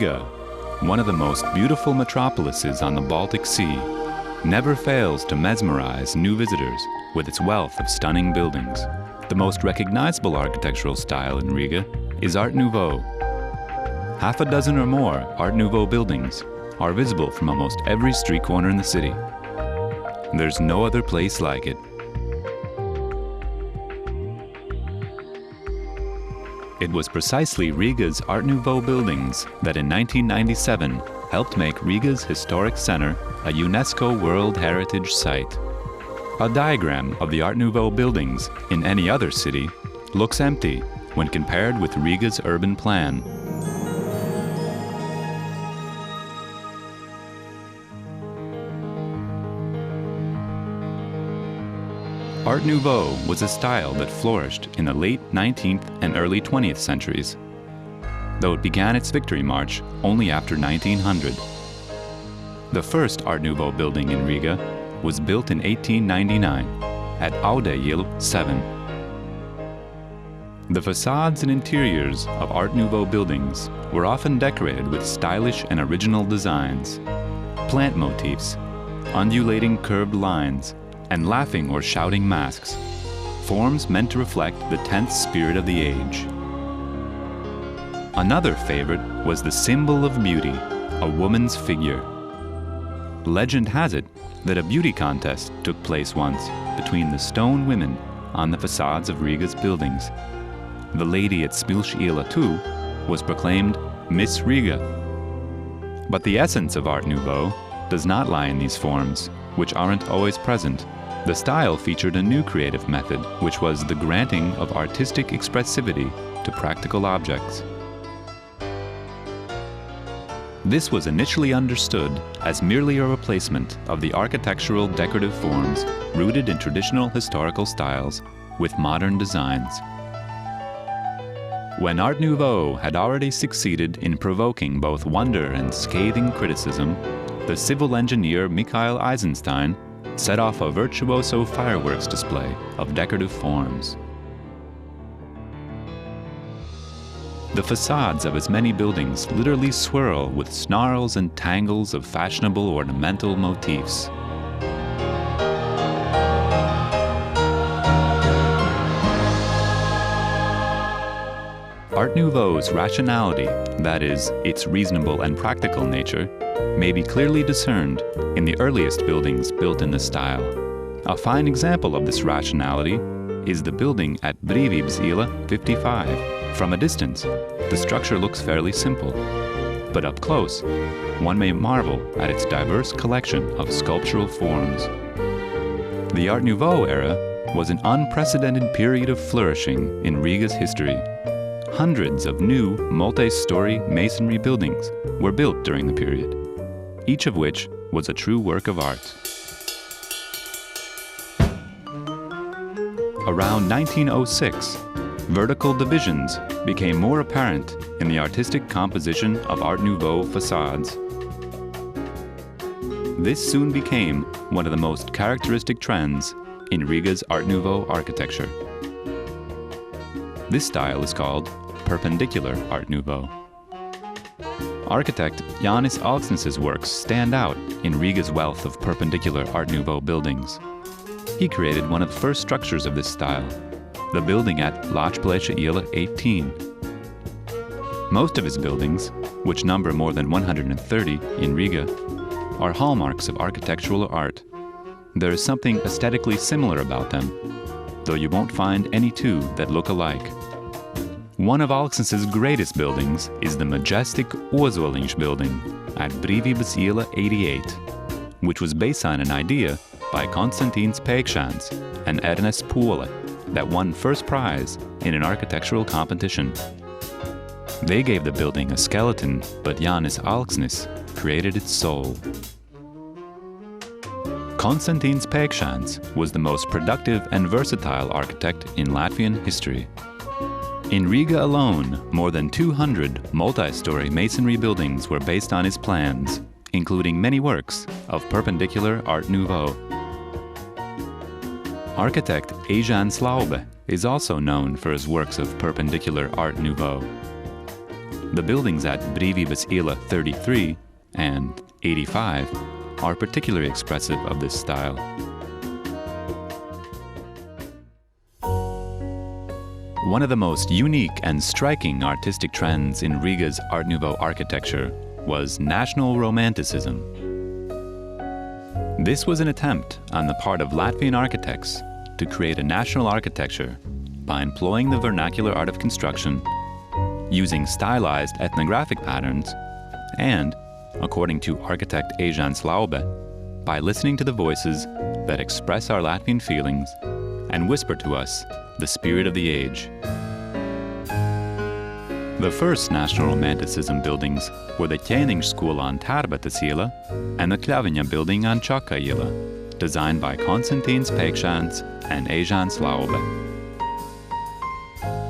Riga, one of the most beautiful metropolises on the Baltic Sea, never fails to mesmerize new visitors with its wealth of stunning buildings. The most recognizable architectural style in Riga is Art Nouveau. Half a dozen or more Art Nouveau buildings are visible from almost every street corner in the city. There's no other place like it. It was precisely Riga's Art Nouveau buildings that in 1997 helped make Riga's historic center a UNESCO World Heritage Site. A diagram of the Art Nouveau buildings in any other city looks empty when compared with Riga's urban plan. Art Nouveau was a style that flourished in the late 19th and early 20th centuries, though it began its victory march only after 1900. The first Art Nouveau building in Riga was built in 1899 at Audejil 7. The facades and interiors of Art Nouveau buildings were often decorated with stylish and original designs, plant motifs, undulating curved lines, and laughing or shouting masks, forms meant to reflect the tense spirit of the age. Another favorite was the symbol of beauty, a woman's figure. Legend has it that a beauty contest took place once between the stone women on the facades of Riga's buildings. The lady at Smilš 2 was proclaimed Miss Riga. But the essence of Art Nouveau does not lie in these forms, which aren't always present. The style featured a new creative method, which was the granting of artistic expressivity to practical objects. This was initially understood as merely a replacement of the architectural decorative forms rooted in traditional historical styles with modern designs. When Art Nouveau had already succeeded in provoking both wonder and scathing criticism, the civil engineer Mikhail Eisenstein set off a virtuoso fireworks display of decorative forms. The facades of his many buildings literally swirl with snarls and tangles of fashionable ornamental motifs. Art Nouveau's rationality, that is, its reasonable and practical nature, may be clearly discerned in the earliest buildings built in the style. A fine example of this rationality is the building at Brīvības 55. From a distance, the structure looks fairly simple, but up close, one may marvel at its diverse collection of sculptural forms. The Art Nouveau era was an unprecedented period of flourishing in Riga's history. Hundreds of new multi-story masonry buildings were built during the period, each of which was a true work of art. Around 1906, vertical divisions became more apparent in the artistic composition of Art Nouveau facades. This soon became one of the most characteristic trends in Riga's Art Nouveau architecture. This style is called perpendicular Art Nouveau. Architect Jānis Alksnis's works stand out in Riga's wealth of perpendicular Art Nouveau buildings. He created one of the first structures of this style, the building at Lāčplēša 18. Most of his buildings, which number more than 130 in Riga, are hallmarks of architectural art. There is something aesthetically similar about them, though you won't find any two that look alike. One of Alksnis's greatest buildings is the majestic Ozoliņš building at Brīvības 88, which was based on an idea by Konstantīns Pēkšēns and Ernests Pole that won first prize in an architectural competition. They gave the building a skeleton, but Jānis Alksnis created its soul. Konstantīns Pēkšēns was the most productive and versatile architect in Latvian history. In Riga alone, more than 200 multi-story masonry buildings were based on his plans, including many works of perpendicular Art Nouveau. Architect Jānis Slaube is also known for his works of perpendicular Art Nouveau. The buildings at Brīvības iela 33 and 85 are particularly expressive of this style. One of the most unique and striking artistic trends in Riga's Art Nouveau architecture was National Romanticism. This was an attempt on the part of Latvian architects to create a national architecture by employing the vernacular art of construction, using stylized ethnographic patterns, and, according to architect Ejāns Laube, by listening to the voices that express our Latvian feelings and whisper to us the spirit of the age. The first National Romanticism buildings were the Ķēniņš School on Tērbatas iela and the Kļaviņa building on Čaka iela, designed by Konstantīns Pēkšēns and Ejāns Laube.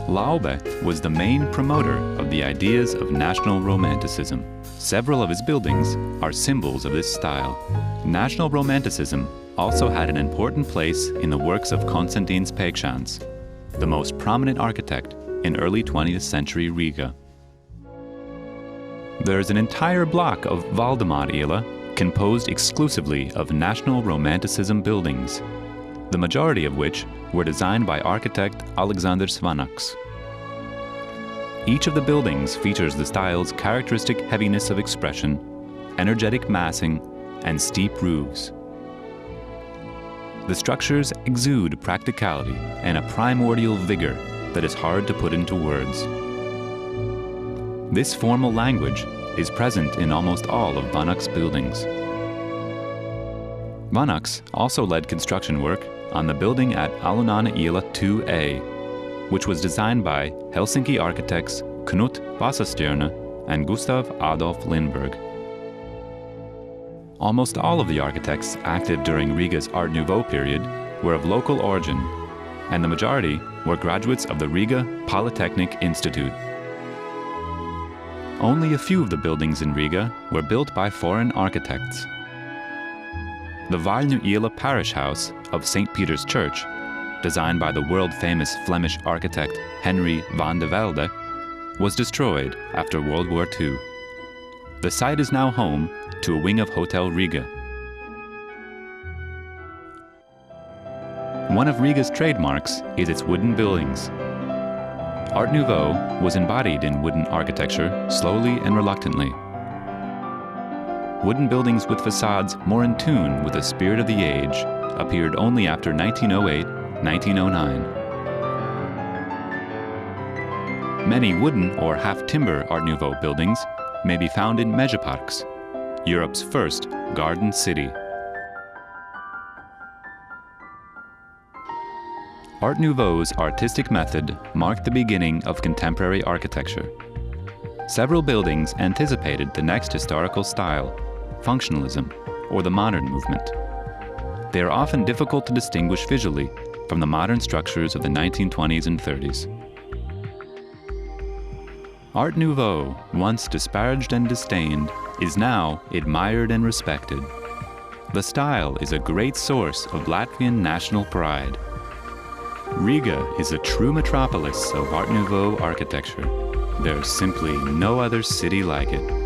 Laube was the main promoter of the ideas of National Romanticism. Several of his buildings are symbols of this style. National Romanticism also had an important place in the works of Konstantīns Pēkšēns, the most prominent architect in early 20th century Riga. There is an entire block of Valdemāra iela composed exclusively of National Romanticism buildings, the majority of which were designed by architect Aleksandrs Vanaks. Each of the buildings features the style's characteristic heaviness of expression, energetic massing, and steep roofs. The structures exude practicality and a primordial vigor that is hard to put into words. This formal language is present in almost all of Vanaks' buildings. Vanaks also led construction work on the building at Alunāna iela 2A, which was designed by Helsinki architects Knut Vasastjerne and Gustav Adolf Lindberg. Almost all of the architects active during Riga's Art Nouveau period were of local origin, and the majority were graduates of the Riga Polytechnic Institute. Only a few of the buildings in Riga were built by foreign architects. The Vaļņu iela parish house of St. Peter's Church, designed by the world-famous Flemish architect Henry van de Velde, was destroyed after World War II. The site is now home to a wing of Hotel Riga. One of Riga's trademarks is its wooden buildings. Art Nouveau was embodied in wooden architecture slowly and reluctantly. Wooden buildings with facades more in tune with the spirit of the age appeared only after 1908-1909. Many wooden or half-timber Art Nouveau buildings may be found in Mežaparks, Europe's first garden city. Art Nouveau's artistic method marked the beginning of contemporary architecture. Several buildings anticipated the next historical style, functionalism, or the modern movement. They are often difficult to distinguish visually from the modern structures of the 1920s and 30s. Art Nouveau, once disparaged and disdained, is now admired and respected. The style is a great source of Latvian national pride. Riga is a true metropolis of Art Nouveau architecture. There's simply no other city like it.